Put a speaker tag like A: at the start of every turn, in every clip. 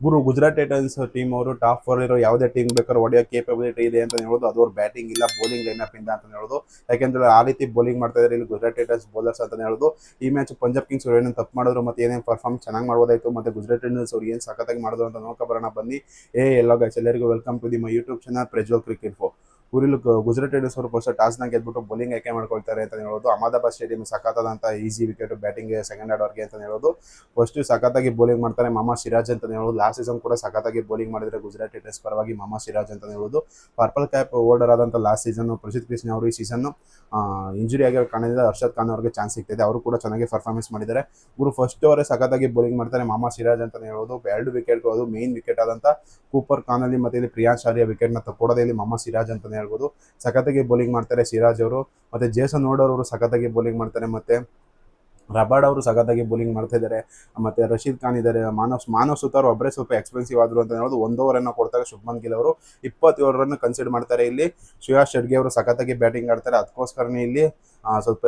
A: ಗುರು Gujarat Titans team ಅವರು top 4 ಇರೋ ಯಾವುದೇ ಟೀಮ್ ಬೇಕಾದ್ರೂ ಹೊಡೆಯೋ ಕೇಪಬಿಲಿಟಿ ಇದೆ ಅಂತ ಹೇಳೋದು. ಅದು ಅವ್ರ ಬ್ಯಾಟಿಂಗ್ ಇಲ್ಲ ಬೌಲಿಂಗ್ ಲೈನಪ್ ಇಂದ ಅಂತ ಹೇಳೋದು. ಯಾಕೆಂದ್ರೆ ಆ ರೀತಿ ಬೌಲಿಂಗ್ ಮಾಡ್ತಾ ಇದ್ದಾರೆ ಇಲ್ಲಿ ಗುಜರಾತ್ ಟೈಟನ್ಸ್ ಬೌಲರ್ಸ್ ಅಂತ ಹೇಳೋದು. ಈ ಮ್ಯಾಚ್ ಪಂಜಾಬ್ ಕಿಂಗ್ಸ್ ಅವರು ಏನೇನು ತಪ್ಪು ಮಾಡಿದ್ರು ಮತ್ತೆ ಏನೇನು ಪರ್ಫಾರ್ಮ್ ಚೆನ್ನಾಗಿ ಮಾಡ್ಬೋದಾಯ್ತು ಮತ್ತೆ ಗುಜರಾತ್ ಟೈಟನ್ಸ್ ಅವ್ರು ಏನು ಸಖತ್ತಾಗಿ ಮಾಡಿದ್ರು ಅಂತ ನೋಡ್ಕೊಬರೋಣ ಬನ್ನಿ. ಎಲ್ಲ ಗೈಸ್, ಎಲ್ಲರಿಗೂ welcome to the my YouTube channel Prajwal cricket ಫೋ. ಊರಿಲು ಗುಜರಾತ್ ಟೈಟನ್ಸ್ ಅವರು ಫಸ್ಟ್ ಟಾಸ್ನ ಗೆದ್ಬಿಟ್ಟು ಬೌಲಿಂಗ್ ಆಯ್ಕೆ ಮಾಡ್ಕೊಳ್ತಾರೆ ಅಂತ ಹೇಳೋದು. ಅಹಮದಾಬಾದ್ ಸ್ಟೇಡಿಯಂ ಸಖತ್ತಾದಂಥ ಈಸಿ ವಿಕೆಟ್ ಬ್ಯಾಟಿಂಗ್ ಸೆಕೆಂಡ್ ಆರ್ಡರ್ಗೆ ಅಂತ ಹೇಳೋದು. ಫಸ್ಟ್ ಸಖತ್ತಾಗಿ ಬೌಲಿಂಗ್ ಮಾಡ್ತಾರೆ ಮಾಮಾ ಸಿರಾಜ್ ಅಂತ ಹೇಳೋದು. ಲಾಸ್ಟ್ ಸೀಸನ್ ಕೂಡ ಸಖತ್ತಾಗಿ ಬೌಲಿಂಗ್ ಮಾಡಿದ್ರೆ ಗುಜರಾತ್ ಟೈಟನ್ಸ್ ಪರವಾಗಿ ಮಾಮಾ ಸಿರಾಜ್ ಅಂತ ಹೇಳೋದು. ಪರ್ಪಲ್ ಕ್ಯಾಪ್ ಹೋಲ್ಡರ್ ಆದಂಥ ಲಾಸ್ಟ್ ಸೀಸನ್ ಪ್ರಸಿದ್ಧ ಕೃಷ್ಣ ಅವರು ಈ ಸೀಸನ್ ಇಂಜುರಿ ಆಗಿರೋ ಕಾರಣದಿಂದ ಹರ್ಷದ್ ಖಾನ್ ಅವರಿಗೆ ಚಾನ್ಸ್ ಸಿಗ್ತಿದೆ. ಅವರು ಕೂಡ ಚೆನ್ನಾಗಿ ಪರ್ಫಾರ್ಮೆನ್ಸ್ ಮಾಡಿದ್ದಾರೆ. ಗುರು ಫಸ್ಟ್ ಅವರೇ ಸಖತ್ತಾಗಿ ಬೌಲಿಂಗ್ ಮಾಡ್ತಾರೆ ಮಾಮಾ ಸಿರಾಜ್ ಅಂತ ಹೇಳೋದು. 2 ವಿಕೆಟ್ ಅದು ಮೇನ್ ವಿಕೆಟ್ ಆದಂಥ ಕೂಪರ್ ಖಾನ್ ಅಲ್ಲಿ ಮತ್ತೆ ಇಲ್ಲಿ ಪ್ರಿಯಾಂಶ್ ಆರ್ಯ ವಿಕೆಟ್ ನ ತಕ್ಕೊಡೋದೇ ಇಲ್ಲಿ ಮಾಮಾ ಸಿರಾಜ್ ಅಂತ ಹೇಳ್ಬೋದು. ಸಖತ್ತಾಗಿ ಬೌಲಿಂಗ್ ಮಾಡ್ತಾರೆ ಸಿರಾಜ್ ಅವರು. ಮತ್ತೆ ಜೇಸನ್ ಹೋಲ್ಡರ್ ಅವರು ಸಖತ್ತಾಗಿ ಬೌಲಿಂಗ್ ಮಾಡ್ತಾರೆ. ಮತ್ತೆ ರಬಾಡ್ ಅವರು ಸಖತ್ತಾಗಿ ಬೌಲಿಂಗ್ ಮಾಡ್ತಾ ಇದ್ದಾರೆ. ಮತ್ತೆ ರಶೀದ್ ಖಾನ್ ಇದ್ದಾರೆ. ಮಾನವ್ ಸುತಾರ್ ಒಬ್ಬರೇ ಸ್ವಲ್ಪ ಎಕ್ಸ್ಪೆನ್ಸಿವ್ ಆದ್ರು ಅಂತ ಹೇಳೋದು. 1 ಓವರ್ ಅನ್ನು ಕೊಡ್ತಾರೆ ಶುಭ್ಮನ್ ಗಿಲ್ ಅವರು. 27 ರನ್ ಕನ್ಸಿಡರ್ ಮಾಡ್ತಾರೆ ಇಲ್ಲಿ. ಶ್ರೇಯಾಸ್ ಶೆಟ್ಗೆ ಅವರು ಸಖತ್ತಾಗಿ ಬ್ಯಾಟಿಂಗ್ ಆಡ್ತಾರೆ. ಅದಕ್ಕೋಸ್ಕರನೇ ಇಲ್ಲಿ ಸ್ವಲ್ಪ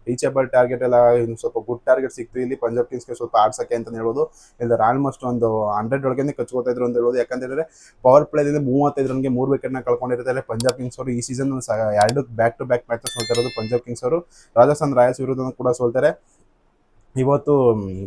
A: ರೀಚೇಬಲ್ ಟಾರ್ಗೆಟ್ ಎಲ್ಲ ಸ್ವಲ್ಪ ಗುಡ್ ಟಾರ್ಗೆಟ್ ಸಿಕ್ತು ಇಲ್ಲಿ ಪಂಜಾಬ್ ಕಿಂಗ್ಸ್ಗೆ ಸ್ವಲ್ಪ ಆಡ್ಸಕ್ಕೆ ಅಂತ ಹೇಳೋದು. ಇಲ್ಲದ್ರೆ ಆಲ್ಮೋಸ್ಟ್ ಒಂದು 100 ಒಳಗೆ ಕಚ್ಕೋತಾ ಇದ್ರು ಅಂತ ಹೇಳೋದು. ಯಾಕಂತಂದ್ರೆ ಪವರ್ ಪ್ಲೇದಿಂದ 35 ರನ್ಗೆ 3 ವಿಕೆಟ್ನ ಕಳ್ಕೊಂಡಿರ್ತಾರೆ ಪಂಜಾಬ್ ಕಿಂಗ್ಸ್ ಅವರು. ಈ season 2 back to back match ಸೋಲ್ತಿರೋದು ಪಂಜಾಬ್ ಕಿಂಗ್ಸ್ ಅವರು. ರಾಜಸ್ಥಾನ್ ರಾಯಲ್ಸ್ ವಿರುದ್ಧ ಕೂಡ ಸೋಲ್ತಾರೆ. ಇವತ್ತು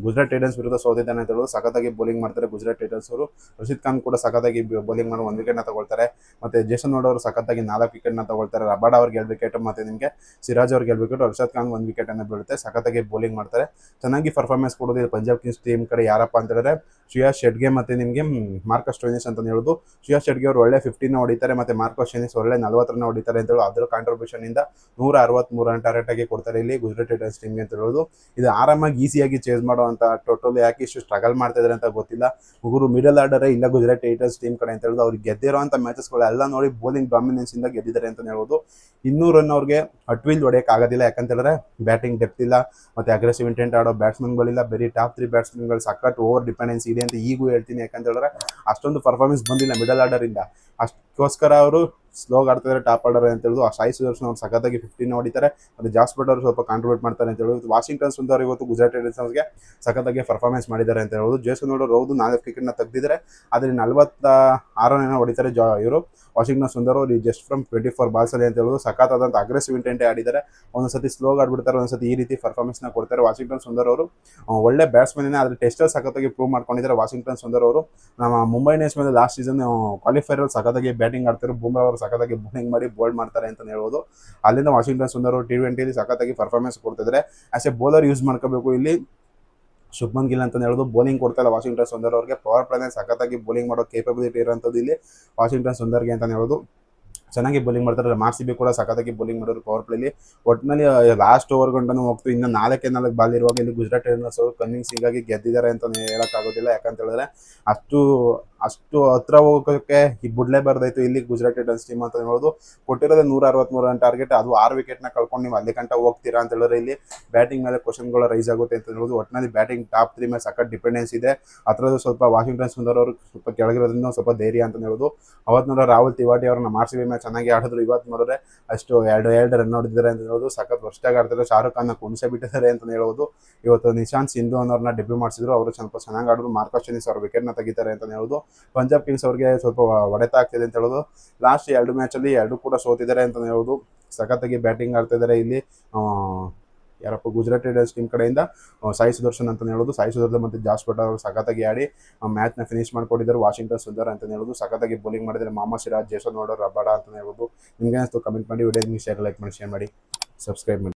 A: ಗುಜರಾತ್ ಟೈಟನ್ಸ್ ವಿರುದ್ಧ ಸೋತಿದ್ದಾನೆ ಅಂತ ಹೇಳೋದು. ಸಖತ್ತಾಗಿ ಬೌಲಿಂಗ್ ಮಾಡ್ತಾರೆ ಗುಜರಾತ್ ಟೈಟನ್ಸ್ ಅವರು. ರಶೀದ್ ಖಾನ್ ಕೂಡ ಸಖತ್ತಾಗಿ ಬೌಲಿಂಗ್ ಮಾಡಿ 1 ವಿಕೆಟ್ನ ತಗೊಳ್ತಾರೆ. ಮತ್ತೆ ಜೇಸನ್ ಹೋಲ್ಡರ್ ಅವರು ಸಖತ್ತಾಗಿ 4 ವಿಕೆಟ್ನ ತಗೊಳ್ತಾರೆ. ರಬಾಡ್ ಅವ್ರಿಗೆ 2 ವಿಕೆಟ್ ಮತ್ತೆ ನಿಮಗೆ ಸಿರಾಜ್ ಅವ್ರಿಗೆ 2 ವಿಕೆಟ್, ಹರ್ಷದ್ ಖಾನ್ 1 ವಿಕೆಟ್ ಅನ್ನು ಬೀಳುತ್ತೆ. ಸಖತ್ತಾಗಿ ಬೌಲಿಂಗ್ ಮಾಡ್ತಾರೆ. ಚೆನ್ನಾಗಿ ಪರ್ಫಾರ್ಮೆನ್ಸ್ ಕೊಡೋದು ಪಂಜಾಬ್ ಕಿಂಗ್ಸ್ ಟೀಮ್ ಕಡೆ ಯಾರಪ್ಪ ಅಂತ ಹೇಳಿದ್ರೆ ಶ್ರೇಯಾಸ್ ಶೆಟ್ಗೆ ಮತ್ತೆ ನಿಮಗೆ ಮಾರ್ಕಸ್ ಸ್ಟೋಯಿನಿಸ್ ಅಂತ ಹೇಳೋದು. ಶ್ರೇಯಾಸ್ ಶೆಟ್ಗೆ ಅವರು ಒಳ್ಳೆ 15 ಹೊಡಿತಾರೆ. ಮತ್ತೆ ಮಾರ್ಕಸ್ ಸ್ಟೋಯಿನಿಸ್ ಒಳ್ಳೆ 40 ರನ್ ಹೊಡಿತಾರೆ ಅಂತ ಹೇಳೋದು. ಅದರ ಕಾಂಟ್ರಿಬ್ಯೂಷನ್ ಇಂದ 163 ರನ್ ಟಾರ್ಗೆಟ್ ಆಗಿ ಕೊಡ್ತಾರೆ ಇಲ್ಲಿ ಗುಜರಾತ್ ಟೈಟನ್ಸ್ ಟೀಮ್ಗೆ ಅಂತ ಹೇಳೋದು. ಇದು ಆರಾಮಾಗಿ ಈಸಿಯಾಗಿ ಚೇಸ್ ಮಾಡುವಂತ ಟೋಟಲ್. ಯಾಕೆ ಇಷ್ಟು ಸ್ಟ್ರಗಲ್ ಮಾಡ್ತಾ ಇದ್ದಾರೆ ಅಂತ ಗೊತ್ತಿಲ್ಲ. ಹುಡುಗರು ಮಿಡಲ್ ಆರ್ಡರ್ ಇಲ್ಲ ಗುಜರಾತ್ ಟೈಟನ್ಸ್ ಟೀಮ್ ಕಡೆ ಅಂತ ಹೇಳೋದು. ಅವ್ರಿಗೆ ಗೆದ್ದಿರುವಂತ ಮ್ಯಾಚಸ್ಗಳು ಎಲ್ಲ ನೋಡಿ ಬೌಲಿಂಗ್ ಡಾಮಿನೆನ್ಸ್ ಇಂದ ಗೆದ್ದಿದ್ದಾರೆ ಅಂತ ಹೇಳೋದು. 200 ರನ್ ಅವ್ರಿಗೆ ಅಟ್ವಿಲ್ ಹೊಡೆಯಕ್ಕೆ ಆಗೋದಿಲ್ಲ. ಯಾಕಂತ ಹೇಳಿದ್ರೆ ಬ್ಯಾಟಿಂಗ್ ಡೆಪ್ತ್ ಇಲ್ಲ ಮತ್ತೆ ಅಗ್ರೆಸಿವ್ ಇಂಟೆಂಟ್ ಆಡೋ ಬ್ಯಾಟ್ಸ್ಮನ್ಗಳಿಲ್ಲ. ಬರೀ ಟಾಪ್ 3 ಬ್ಯಾಟ್ಸ್ಮನ್ಗಳು ಸಖತ್ ಓವರ್ ಡಿಪೆಂಡೆನ್ಸಿ ಇದೆ ಅಂತ ಈಗೂ ಹೇಳ್ತೀನಿ. ಯಾಕಂತ ಹೇಳಿದ್ರೆ ಅಷ್ಟೊಂದು ಪರ್ಫಾರ್ಮೆನ್ಸ್ ಬಂದಿಲ್ಲ ಮಿಡಲ್ ಆರ್ಡರ್ ಇಂದ. ಅಷ್ಟಕ್ಕೋಸ್ಕರ ಅವರು ಸ್ಲೋ ಆಡ್ತಾ ಇದ್ದಾರೆ ಟಾಪ್ ಆರ್ಡರ್ ಅಂತ ಹೇಳೋದು. ಸಾಯಿ ಸುದರ್ಶನ್ ಅವ್ರು ಸಖತ್ತಾಗಿ 15 ಹೊಡಿತಾರೆ. ಮತ್ತೆ ಜಾಸ್ ಬಟ್ಲರ್ ಸ್ವಲ್ಪ ಕಾಂಟ್ರಿಬ್ಯೂಟ್ ಮಾಡ್ತಾರೆ ಅಂತ ಹೇಳೋದು. ವಾಷಿಂಗ್ಟನ್ ಸುಂದರ್ ಇವತ್ತು ಗುಜರಾತ್ ಟೈಟನ್ಸ್ ಅವ್ರಿಗೆ ಸಖತ್ತಾಗಿ ಪರ್ಫಾರ್ಮೆನ್ಸ್ ಮಾಡಿದ್ದಾರೆ ಅಂತ ಹೇಳೋದು. ಜೇಸನ್ ಹೋಲ್ಡರ್ ಹೌದು 4 ವಿಕೆಟ್ನ ತೆಗೆದಿದ್ದಾರೆ. ಆದರೆ 46 ರನ್ ಹೊಡಿತಾರೆ ಇವರು ವಾಷಿಂಗ್ಟನ್ ಸುಂದರ್ ಅವರು ಜಸ್ಟ್ ಫ್ರಮ್ 24 ಬಾಲ್ಸ್ ಅಲ್ಲಿ ಅಂತ ಹೇಳೋದು. ಸಖತ್ತಾದಂಥ ಅಗ್ರೆಸಿವ್ ಇಂಟೆಂಟೇ ಆಡಿದ್ದಾರೆ. ಒಂದೊಂದ್ಸತಿ ಸ್ಲೋ ಆಡ್ಬಿಡ್ತಾರೆ, ಒಂದೊಂದ್ಸತಿ ಈ ರೀತಿ ಪರ್ಫಾರ್ಮೆನ್ಸ್ನ ಕೊಡ್ತಾರೆ ವಾಷಿಂಗ್ಟನ್ ಸುಂದರ್ ಅವರು. ಒಳ್ಳೆ ಬ್ಯಾಟ್ಸ್ಮನ್ ಆದರೆ ಟೆಸ್ಟಲ್ಲಿ ಸಖತ್ತಾಗಿ ಪ್ರೂವ್ ಮಾಡ್ಕೊಂಡಿದ್ದಾರೆ ವಾಷಿಂಗ್ಟನ್ ಸುಂದರ್ ಅವರು. ನಮ್ಮ ಮುಂಬೈ ಇಂಡಿಯನ್ಸ್ ಮೇಲೆ ಲಾಸ್ಟ್ ಸೀಸನ್ ಕ್ವಾಲಿಫೈರ್ ಸಖತ್ತಾಗಿ ಬ್ಯಾಟಿಂಗ್ ಆಡ್ತಾರೆ. ಬೂಮ್ರಾ ಅವರು ಸಖತ್ತಾಗಿ ಬೌಲಿಂಗ್ ಮಾಡಿ ಬೋಲ್ಡ್ ಮಾಡ್ತಾರೆ ಅಂತ ಹೇಳ್ಬೋದು. ಅಲ್ಲಿಂದ ವಾಷಿಂಗ್ಟನ್ ಸುಂದರ್ ಅವರು T20 ಸಖತ್ತಾಗಿ ಪರ್ಫಾರ್ಮೆನ್ಸ್ ಕೊಡ್ತಿದ್ದಾರೆ. ಆಸ್ ಎ ಬೌಲರ್ ಯೂಸ್ ಮಾಡ್ಕೋಬೇಕು ಇಲ್ಲಿ ಶುಭ್ಮನ್ ಗಿಲ್ ಅಂತ ಹೇಳೋದು. ಬೌಲಿಂಗ್ ಕೊಡ್ತಾ ಇಲ್ಲ ವಾಷಿಂಗ್ಟನ್ ಸುಂದರ್ ಅವ್ರಿಗೆ. ಪವರ್ ಪ್ಲೇನೇ ಸಖತ್ತಾಗಿ ಬೌಲಿಂಗ್ ಮಾಡೋ ಕೇಪಬಿಲಿಟಿ ಇರೋಂಥದ್ದು ಇಲ್ಲಿ ವಾಷಿಂಗ್ಟನ್ ಸುಂದರ್ಗೆ ಅಂತ ಹೇಳೋದು. ಚೆನ್ನಾಗಿ ಬೌಲಿಂಗ್ ಮಾಡ್ತಾರೆ. RCB ಕೂಡ ಸಖತ್ತಾಗಿ ಬೌಲಿಂಗ್ ಮಾಡೋರು ಪವರ್ ಪ್ಲೇಲಿ. ಒಟ್ಟಿನಲ್ಲಿ ಲಾಸ್ಟ್ ಓವರ್ ಗಂಟನೂ ಹೋಗ್ತು. ಇನ್ನು 4 ಬಾಲ್ ಇರುವಾಗ ಇಲ್ಲಿ ಗುಜರಾತ್ ಟೈಟನ್ಸ್ ಅವರು ಕನ್ವಿನ್ಸಿಂಗ್ ಆಗಿ ಗೆದ್ದಿದ್ದಾರೆ ಅಂತ ಹೇಳೋಕ್ಕಾಗೋದಿಲ್ಲ. ಯಾಕಂತ ಹೇಳಿದ್ರೆ ಅಷ್ಟು ಹತ್ರ ಹೋಗೋಕ್ಕೆ ಬಿಡಲೇಬಾರ್ದಾಯ್ತು ಇಲ್ಲಿ ಗುಜರಾತ್ ಟೈಟನ್ಸ್ ಟೀಮ್ ಅಂತ ಹೇಳೋದು. ಕೊಟ್ಟಿರೋದೇ 163 ರನ್ ಟಾರ್ಗೆಟ್, ಅದು 6 ವಿಕೆಟ್ನ ಕಳ್ಕೊಂಡು ನೀವು ಅಲ್ಲಿ ಗಂಟ ಹೋಗ್ತೀರಾ ಅಂತ ಹೇಳಿದ್ರೆ ಇಲ್ಲಿ ಬ್ಯಾಟಿಂಗ್ ಮೇಲೆ ಕ್ವಶನ್ಗಳು ರೈಸ್ ಆಗುತ್ತೆ ಅಂತ ಹೇಳೋದು. ಒಟ್ಟಿನಲ್ಲಿ ಬ್ಯಾಟಿಂಗ್ ಟಾಪ್ 3 ಮೇಲೆ ಸಖತ್ ಡಿಪೆಂಡೆನ್ಸ್ ಇದೆ. ಅದರದ್ದು ಸ್ವಲ್ಪ ವಾಷಿಂಗ್ಟನ್ ಸುಂದರ್ ಅವರು ಸ್ವಲ್ಪ ಕೆಳಗಿರೋದ್ರಿಂದ ಸ್ವಲ್ಪ ಧೈರ್ಯ ಅಂತ ಹೇಳೋದು. ಅವತ್ತು ನೋಡಿದ್ರೆ ರಾಹುಲ್ ತಿವಾಟಿ ಅವರು ನಮ್ಮ RCB ಮ್ಯಾಚ್ ಚೆನ್ನಾಗಿ ಆಡಿದ್ರು. ಇವತ್ತು ನೋಡಿದ್ರೆ ಅಷ್ಟು 2 ರನ್ ಹೊಡೆದಿದ್ದಾರೆ ಅಂತ ಹೇಳೋದು. ಸಖತ್ ವರ್ಷಾಗಿ ಆಡ್ತಾರೆ. ಶಾರುಖ್ ಖಾನ್ ಕುಣಿಸೇ ಬಿಟ್ಟಿದ್ದಾರೆ ಅಂತ ಹೇಳ್ಬೋದು. ಇವತ್ತು ನಿಶಾಂತ್ ಸಿಂಧು ಅನ್ನೋರನ್ನ ಡೆಬ್ಯೂ ಮಾಡಿಸಿದ್ರು. ಅವರು ಸ್ವಲ್ಪ ಚೆನ್ನಾಗಿ ಆಡಿದ್ರು. ಮಾರ್ಕಸ್ ಸ್ಟೋಯಿನಿಸ್ ಅವರು ವಿಕೆಟ್ನ ತೆಗಿತಾರೆ ಅಂತ ಹೇಳ್ಬೋದು. ಪಂಜಾಬ್ ಕಿಂಗ್ಸ್ ಅವರಿಗೆ ಸ್ವಲ್ಪ ಹೊಡೆತ ಆಗ್ತಿದೆ ಅಂತ ಹೇಳೋದು. ಲಾಸ್ಟ್ 2 ಮ್ಯಾಚಲ್ಲಿ 2 ಕೂಡ ಸೋತಿದ್ದಾರೆ ಅಂತ ಹೇಳ್ಬೋದು. ಸಖತ್ತಾಗಿ ಬ್ಯಾಟಿಂಗ್ ಆಡ್ತಾ ಇದ್ದಾರೆ ಇಲ್ಲಿ ಯಾರಪ್ಪ ಗುಜರಾತ್ ಟೈಟನ್ಸ್ ಟೀಮ್ ಕಡೆಯಿಂದ ಸಾಯಿ ಸುದರ್ಶನ್ ಅಂತ ಹೇಳೋದು. ಸಾಯಿ ಸುದರ್ಶನ್ ಮತ್ತು ಜಾಸ್ ಬಟ್ಲರ್ ಅವರು ಸಖತ್ತಾಗಿ ಆಡಿ ಮ್ಯಾಚ್ನ ಫಿನಿಶ್ ಮಾಡ್ಕೊಂಡಿದ್ದಾರೆ. ವಾಷಿಂಗ್ಟನ್ ಸುಂದರ್ ಅಂತ ಹೇಳೋದು ಸಖತ್ತಾಗಿ ಬೌಲಿಂಗ್ ಮಾಡಿದ್ದಾರೆ. ಮಾಮಾ ಸಿರಾಜ್, ಜೇಸನ್ ಹೋಲ್ಡರ್, ರಬಾಡ ಅಂತ ಹೇಳ್ಬೋದು. ನಿಮ್ಗೆ ಅನಿಸ್ತು ಕಮೆಂಟ್ ಮಾಡಿ. ವಿಡಿಯೋ ಶೇರ್ ಲೈಕ್ ಮಾಡಿ, ಶೇರ್ ಮಾಡಿ, ಸಬ್ಸ್ಕ್ರೈಬ್ ಮಾಡಿ.